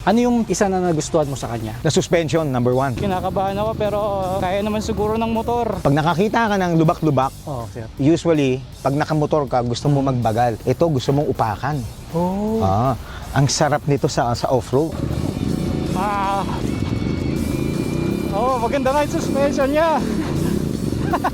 Ano yung isa na nagustuhan mo sa kanya? The suspension, number 1. Kinakabahan ako pero kaya naman siguro ng motor. Pag nakakita ka ng lubak-lubak, Oh, sir. usually, pag nakamotor ka, gusto mo magbagal. Ito, gusto mong upakan. Oh. Ang sarap nito sa off-road. Oh, maganda nga yung suspension niya.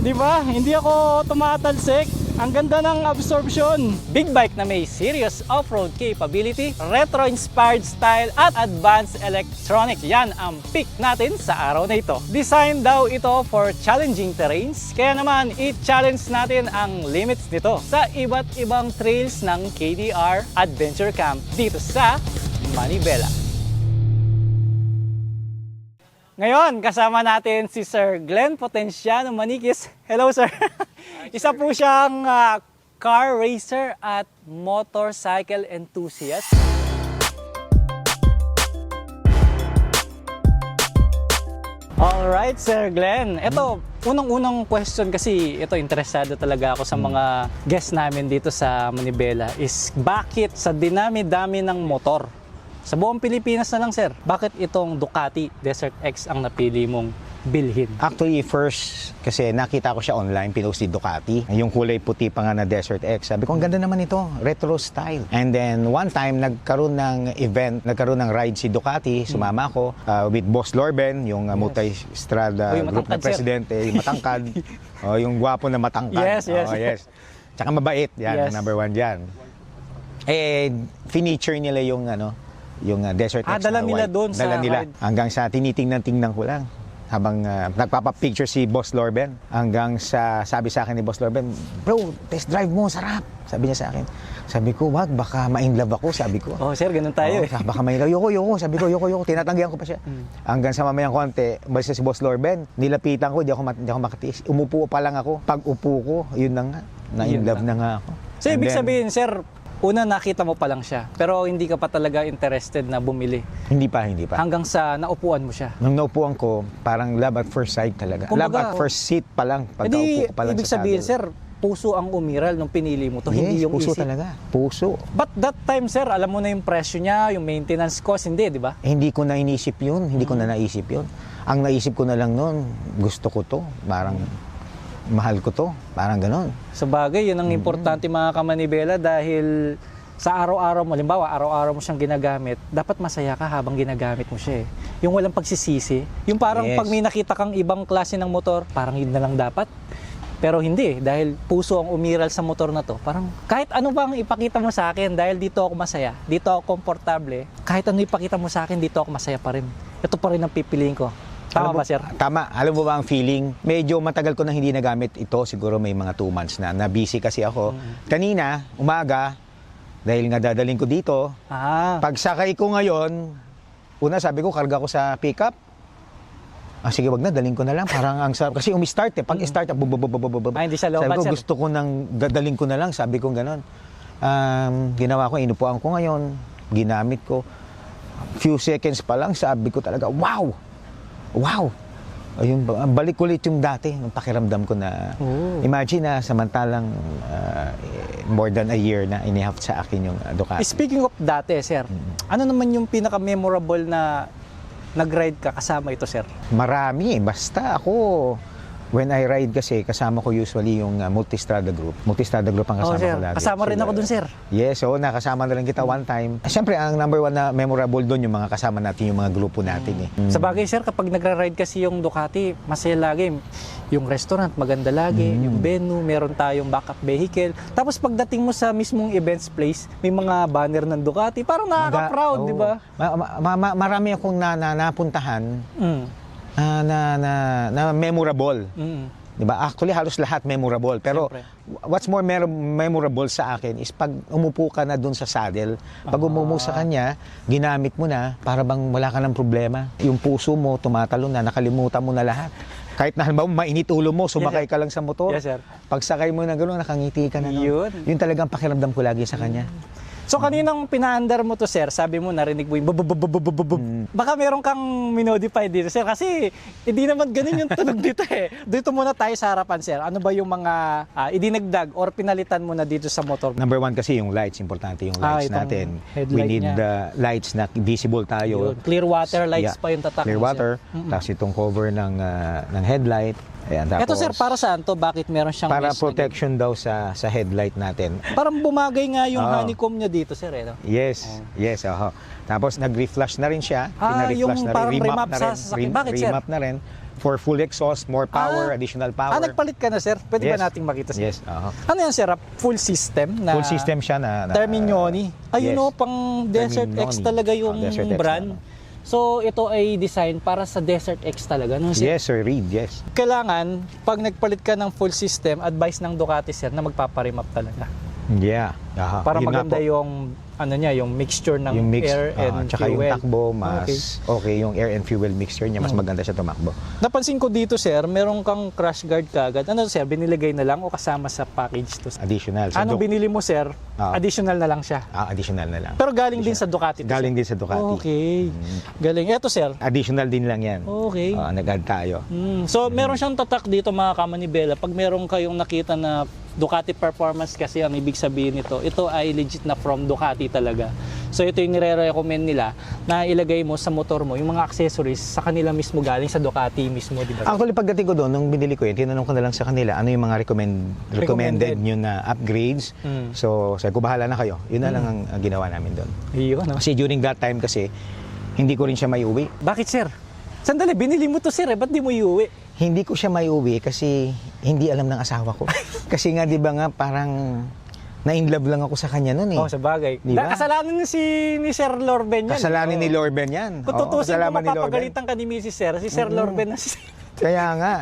Di ba? Hindi ako tumatalsik. Ang ganda ng absorption. Big bike na may serious off-road capability, retro-inspired style at advanced electronics. Yan ang pick natin sa araw na ito. Design daw ito for challenging terrains, kaya naman i-challenge natin ang limits nito sa iba't ibang trails ng KDR Adventure Camp dito sa Manibela. Ngayon, kasama natin si Sir Glenn Potenciano Maniquis. Hello, sir. Isa po siyang car racer at motorcycle enthusiast. Alright, Sir Glenn. Ito, unang-unang question kasi, ito, interesado talaga ako sa mga guests namin dito sa Manibela is bakit sa dinami-dami ng motor? Sa buong Pilipinas na lang, sir, bakit itong Ducati Desert X ang napili mong bilhin? Actually, first, kasi nakita ko siya online, pinost ni Ducati. Yung kulay puti pa nga na Desert X. Sabi ko, ang ganda naman ito, retro style. And then, one time, nagkaroon ng event, nagkaroon ng ride si Ducati, sumama ako with Boss Lorben, yung multi-strada group na presidente, yung matangkad, yung gwapo na matangkad. Yes, yes. Yes. Tsaka mabait, yan, Yes. number 1 dyan. Feature nila yung Desert X dala na nila white. doon sa Dala nila. ride. Hanggang sa tinitingnan ko lang. Habang nagpapapicture si Boss Lorben. Hanggang sa sabi sa akin ni Boss Lorben, "Bro, test drive mo, sarap." Sabi niya sa akin. Sabi ko, "Wag, baka ma-inlove ako." Sabi ko. Oh, sir, ganun tayo. Baka ma-inlove. Yoko. Sabi ko, yoko. Tinatanggihan ko pa siya. Hanggang sa mamayang konti, umalis na si Boss Lorben. Nilapitan ko, di ako makatiis. Umupo pa lang ako. Pag upo ko, yun na nga. Na-inlove na nga ako. So, And ibig then, sabihin, sir, una nakita mo pa lang siya, pero hindi ka pa talaga interested na bumili. Hindi pa. Hanggang sa naupuan mo siya. Nung naupuan ko, parang love at first sight talaga. Kumbaga, love at first seat pa lang. Hindi, Pagkaupo ko pa lang ibig sa sabihin, saddle. sir, puso ang umiral nung pinili mo to, Yes, hindi yung puso isip. talaga. Puso. But that time, sir, alam mo na yung presyo niya, yung maintenance cost, hindi, di ba? Hindi ko na inisip yun. Hindi ko na naisip yun. Ang naisip ko na lang noon, gusto ko to. Parang mahal ko to. Parang ganon. Sa bagay, yun ang importante mga kamanibela dahil sa araw-araw mo, halimbawa, araw-araw mo siyang ginagamit, dapat masaya ka habang ginagamit mo siya eh. Yung walang pagsisisi. Yung parang Yes. pag may nakita kang ibang klase ng motor, parang yun na lang dapat. Pero hindi, dahil puso ang umiral sa motor na to. Parang kahit ano bang ipakita mo sa akin, dahil dito ako masaya, dito ako komportable, kahit ano ipakita mo sa akin, dito ako masaya pa rin. Ito pa rin ang pipiliin ko. Tama ba, sir? Tama. Alam mo ba ang feeling? Medyo matagal ko na hindi nagamit ito. Siguro may mga 2 months na. Na-busy kasi ako. Kanina, umaga, dahil nga dadaling ko dito, pagsakay ko ngayon, una sabi ko, karga ko sa pickup. Sige, wag na, daling ko na lang. Parang ang sarap. Kasi umi-start eh. Pag start, hindi siya low sabi ko, sir. gusto ko nang daling ko na lang. Sabi ko ganon. Ginawa ko, inupuan ko ngayon. Ginamit ko. Few seconds pa lang, sabi ko talaga, wow! Wow! Ayun, balik ulit yung dati, yung pakiramdam ko na, imagine na samantalang more than a year na inihap sa akin yung Ducati. Speaking of dati, sir, ano naman yung pinaka-memorable na nag-ride ka kasama ito, sir? Marami, basta ako, when I ride kasi, kasama ko usually yung Multistrada Group. Multistrada Group ang kasama sir. ko lagi. Kasama rin ako dun, sir. Yes, so nakasama na rin kita one time. Siyempre, ang number 1 na memorable doon, yung mga kasama natin, yung mga grupo natin eh. Sa bagay, sir, kapag nagra-ride kasi yung Ducati, masaya lagi. Yung restaurant, maganda lagi. Yung venue, meron tayong backup vehicle. Tapos pagdating mo sa mismong events place, may mga banner ng Ducati. Parang nakaka-proud, di ba? Marami akong napuntahan na memorable. Diba? Actually, halos lahat memorable. Pero Siyempre. what's more memorable sa akin is pag umupo ka na dun sa saddle, pag umupo sa kanya, ginamit mo na, para bang wala ka ng problema. Yung puso mo, tumatalo na, nakalimutan mo na lahat. Kahit na halimbawa, mainit ulo mo, sumakay ka lang sa motor. Yes, sir. Pagsakay mo na gano'n, nakangiti ka na. Yun. Yun talagang pakiramdam ko lagi sa kanya. So kaninang pinaandar mo to sir, sabi mo narinig mo yung bububububububub. Baka meron kang minodify dito sir kasi hindi naman ganun yung tunog dito eh. Dito muna tayo sa harapan sir. Ano ba yung mga idinagdag or pinalitan mo na dito sa motor? Number one kasi yung lights, importante yung lights itong natin. headlight We need niya. the lights na visible tayo. Yun. Clear water lights pa yung tatak Clear mo, water, sir. tapos itong cover ng headlight. Ayan, Ito tapos, sir, para saan to? Bakit meron siyang para mesh na protection daw sa headlight natin. ganun? Parang bumagay nga yung Oo. honeycomb niya dito sir eh. No? Yes, yes, oho. Tapos nag-reflash na rin siya. Yung Pina-reflash na parang rin, remap na sa rin, sasakyan. Bakit, sir? remap na rin. For full exhaust, more power, additional power. Nagpalit ka na sir? Pwede ba Yes. nating makita sir? Yes, oho. Ano yan sir? Full system na Full system siya na Terminioni. Ayun yes. o, pang Desert X Terminioni. talaga yung Desert X brand. naman. So ito ay design para sa Desert X talaga. No, sir? Yes, sir, Reed, yes. Kailangan, pag nagpalit ka ng full system, advice ng Ducati sir na magpaparimap talaga. Yeah. Aha. Para Yun nga maganda po. yung ano niya, yung mixture ng Yung mix, air and tsaka fuel. yung takbo, mas okay. Yung air and fuel mixture niya, mas maganda siya tumakbo. Napansin ko dito sir, meron kang crash guard kagad. Ano sir, biniligay na lang o kasama sa package to? Additional. Anong binili mo sir? Ah. Additional na lang siya. Additional na lang. Pero galing din sa Ducati to, Galing sir? din sa Ducati. Okay. Galing. Eto sir. Additional din lang yan. Okay. Nag-add tayo. So meron siyang tatak dito mga kamanibela. Pag meron kayong nakita na Ducati Performance kasi ang ibig sabihin nito, ito ay legit na from Ducati talaga. So ito yung nire-recommend nila na ilagay mo sa motor mo, yung mga accessories sa kanila mismo galing sa Ducati mismo, di ba? Actually, pagdating ko doon, nung binili ko yun, tinanong ko na lang sa kanila ano yung mga recommended nyo na upgrades. So, sabi ko, bahala na kayo. Yun na lang ang ginawa namin doon. Iyon, no? Kasi during that time kasi, hindi ko rin siya may uwi. Bakit sir? Sandali, binili mo to sir ba't di mo iuwi? Hindi ko siya may uwi kasi hindi alam ng asawa ko. Kasi nga, di ba nga, parang na-inlove lang ako sa kanya noon eh. Oh, sa bagay. Di ba? Kasalanan ni Sir Lorben yan. Kasalanan ni Lorben yan. Kung Oo, tutusin ko kasalanan ni Lorben. mapapagalitan ka ni Mrs. Sir, si Sir Lorben na si Kaya nga,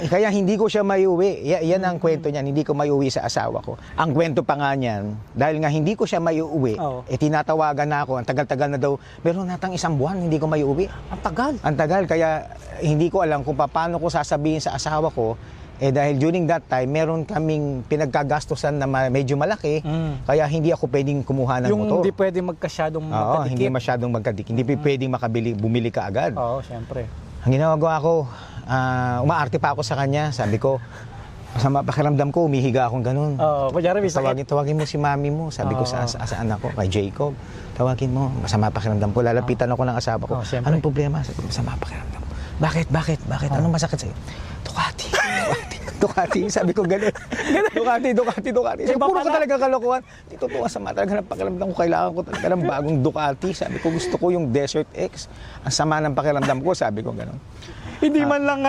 kaya hindi ko siya mayuwi. Yan ang kwento niyan, hindi ko mayuwi sa asawa ko. Ang kwento pa nga niyan, dahil nga hindi ko siya mayuwi, Oo. tinatawagan na ako, ang tagal-tagal na daw, meron natang 1 buwan, hindi ko mayuwi. Ang tagal. Ang tagal, kaya hindi ko alam kung paano ko sasabihin sa asawa ko, dahil during that time, meron kaming pinagkagastusan na medyo malaki, kaya hindi ako pwedeng kumuha ng Yung motor. hindi pwede magkasyadong Oo, magkadikit. hindi masyadong magkadikit. Hindi pwedeng bumili ka agad. Oo, syempre. Ang ginagawa ko, umaarte pa ako sa kanya. Sabi ko, sa pakiramdam ko, umihiga akong ganun. Oo, kunyari may sakit. Tawagin mo si mami mo. Sabi ko sa anak ko, kay Jacob. Tawagin mo, masama pakiramdam ko. Lalapitan ako ng asawa ko. Siyempre. Anong problema? Sabi ko, masama pakiramdam ko. Bakit? Anong masakit sa'yo? Ducati. Sabi ko, gano'n. Ducati. Sabi, puro ka talaga kalokohan. Di totoo, sama talaga ng pakiramdam ko. Kailangan ko talaga ng bagong Ducati. Sabi ko, gusto ko yung Desert X. Ang sama ng pakiramdam ko. Sabi ko, gano'n. Hindi man lang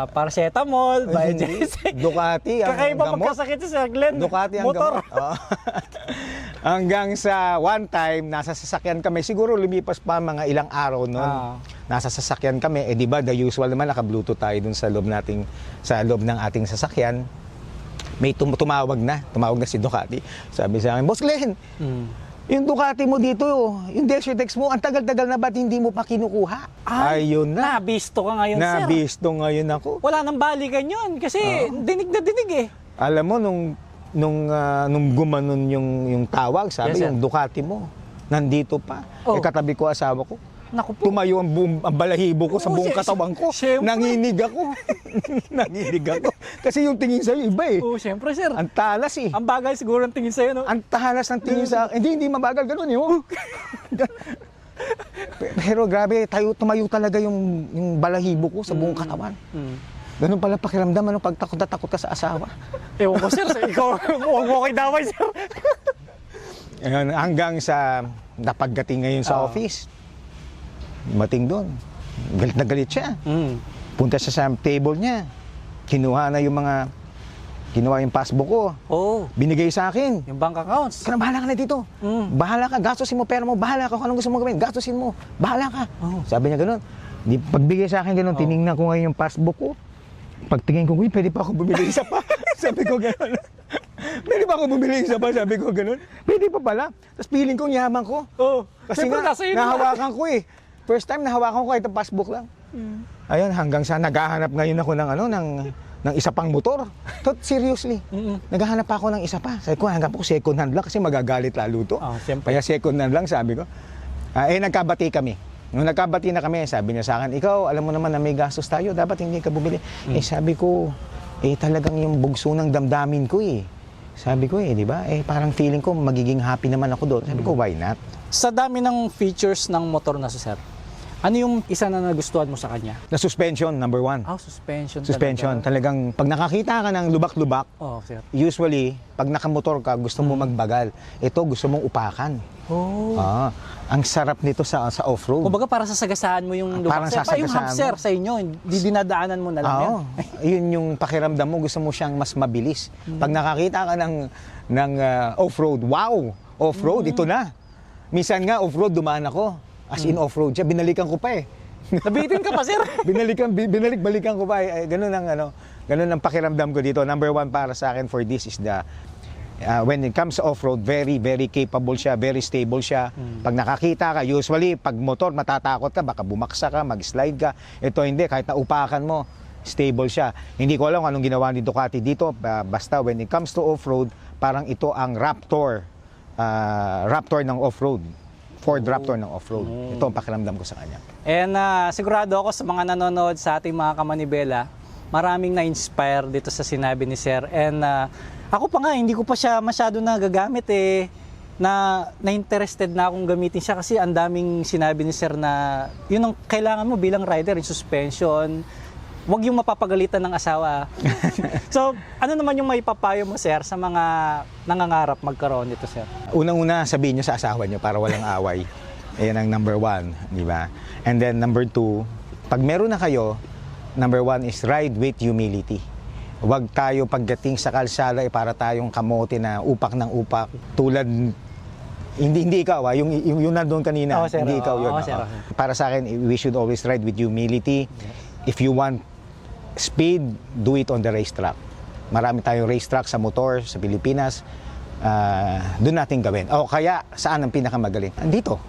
paracetamol, Biogesic. Ducati ang Kakaiba gamot. magkasakit si Sir Glenn. Ducati ang motor. gamot. Oo. Hanggang sa one time, nasa sasakyan kami. Siguro lumipas pa mga ilang araw noon. Nasa sasakyan kami. Di ba, the usual naman, naka-bluetooth tayo dun sa loob ng ating sasakyan. May tumawag na si Ducati. Sabi sa akin, Boss Glenn, yung Ducati mo dito, yung Desert X mo, ang tagal-tagal na ba't hindi mo pa kinukuha? Ayun na. Nabisto ka ngayon, sir. Nabisto ngayon ako. Wala nang balikan yun kasi dinig na dinig eh. Alam mo, nung gumanon yung tawag, sabi, Yes, sir. yung Ducati mo, nandito pa. Oh. Katabi ko asawa ko. Naku po. Tumayo ang balahibo ko sa Oh, buong katawan ko. siyempre. Nanginig ako. Nanginig ako. Kasi yung tingin sa'yo, iba eh. Oh, syempre, sir. Ang talas eh. Ang bagay siguro ng tingin sa'yo, no? Ang talas ng tingin sa akin. Hindi mabagal. Ganun eh. Oh. Pero grabe, tumayo talaga yung balahibo ko sa buong katawan. Ganun pala pakiramdam, pag takot na takot ka sa asawa. Ewan ko, sir. Ikaw, huwag mo kay daway, sir. Ayun, hanggang sa napagdating ngayon sa office. Mating doon. Galit na galit siya. Punta siya sa table niya. Kinuha yung passbook ko. Oh, Binigay sa akin. yung bank accounts. Bahala ka na dito. Bahala ka, gastusin mo pera mo. Bahala ka kung anong gusto mo gawin. Gastusin mo. Bahala ka. Sabi niya gano'n. Pagbigay sa akin gano'n, tinignan ko ngayon yung passbook ko. Pagtingin ko, pwede pa ako bumili isa pa. Sabi ko gano'n. Pwede pa ako bumili isa pa. Sabi ko gano'n. Pwede pa pala. Tapos feeling ko yaman ko. Oh, Kasi syempre, nga, nasa iyo nahawakan ko eh. First time nahawakan ko ito passbook lang. Ayun, hanggang sa naghahanap ngayon ako ng ng isa pang motor. Seriously. Naghahanap ako ng isa pa. Sabi ko, hanap ko second hand lang kasi magagalit lalo to. Siyempre. Kaya second hand lang, sabi ko. Nagkabati kami. Nung nagkabati na kami, sabi niya sa akin, ikaw, alam mo naman na may gastos tayo, dapat hindi ka bumili. Sabi ko, talagang yung bugso ng damdamin ko eh. Sabi ko di ba? Parang feeling ko magiging happy naman ako doon. Sabi ko, why not? Sa dami ng features ng motor na sir, ano yung isa na nagustuhan mo sa kanya? Na suspension, number 1. Suspension. Suspension. Talagang pag nakakita ka ng lubak-lubak, sir. usually, pag nakamotor ka, gusto mo magbagal. Ito, gusto mong upakan. Ang sarap nito sa off-road. Kumbaga para sasagasaan mo yung lubak. Parang sir. sasagasaan Yung hub, sir, sa inyo, hindi dinadaanan mo na lang yan. Yun yung pakiramdam mo, gusto mo siyang mas mabilis. Pag nakakita ka ng off-road, wow! Off-road, ito na. Minsan nga, off-road, dumaan ako. As in off-road siya, binalikan ko pa eh. Nabitin ka pa, sir? Binalik-balikan ko pa eh. Ganun ang pakiramdam ko dito. Number 1 para sa akin for this is when it comes to off-road, very, very capable siya, very stable siya. Pag nakakita ka, usually, pag motor, matatakot ka, baka bumaksa ka, mag-slide ka. Ito hindi, kahit naupakan mo, stable siya. Hindi ko alam anong ginawa ni Ducati dito, basta when it comes to off-road, parang ito ang Raptor ng off-road. Ford Raptor ng off-road. Ito ang pakiramdam ko sa kanya. And sigurado ako sa mga nanonood sa ating mga kamanibela, maraming na-inspire dito sa sinabi ni Sir. And ako pa nga, hindi ko pa siya masyado nagagamit na-interested na akong gamitin siya kasi ang daming sinabi ni Sir na yun ang kailangan mo bilang rider, yung suspension, wag yung mapapagalitan ng asawa. So, ano naman yung maipapayo mo, Sir, sa mga nangangarap magkaroon nito, Sir? Unang-una, sabihin nyo sa asawa nyo para walang away. Ayan ang number 1, di ba? And then number 2, pag meron na kayo, number 1 is ride with humility. Huwag tayo pagdating sa kalsada para tayong kamote na upak ng upak. Tulad, hindi ikaw, yung nandun kanina, sir, hindi ikaw yun. sir. Para sa akin, we should always ride with humility. If you want speed, do it on the racetrack. Marami tayong racetrack sa motor sa Pilipinas. Doon natin gawin. Kaya, saan ang pinakamagaling? Dito,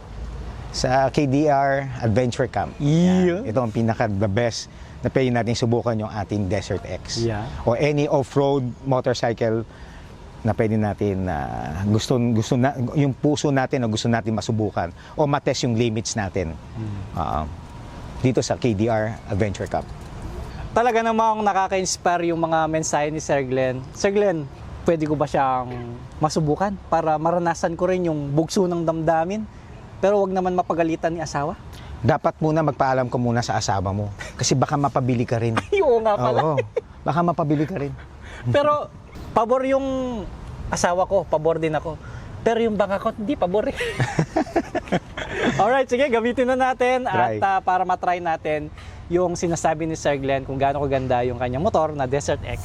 sa KDR Adventure Camp. Yeah. Ito ang the best na pwede natin subukan yung ating Desert X. Yeah. O any off-road motorcycle na pwede natin yung puso natin na gusto natin masubukan o matest yung limits natin. Dito sa KDR Adventure Camp. Talaga namang nakaka-inspire yung mga mensahe ni Sir Glenn. Sir Glenn, pwede ko ba siyang masubukan para maranasan ko rin yung bugso ng damdamin? Pero wag naman mapagalitan ni asawa? Dapat muna magpaalam ko muna sa asawa mo. Kasi baka mapabili ka rin. Oo nga pala. Oo, baka mapabili ka rin. Pero, pabor yung asawa ko, pabor din ako. Pero yung bangka ko, hindi pabor eh. Alright, sige, gamitin na natin Try. at para matry natin yung sinasabi ni Sir Glenn kung gaano kaganda yung kanyang motor na Desert X.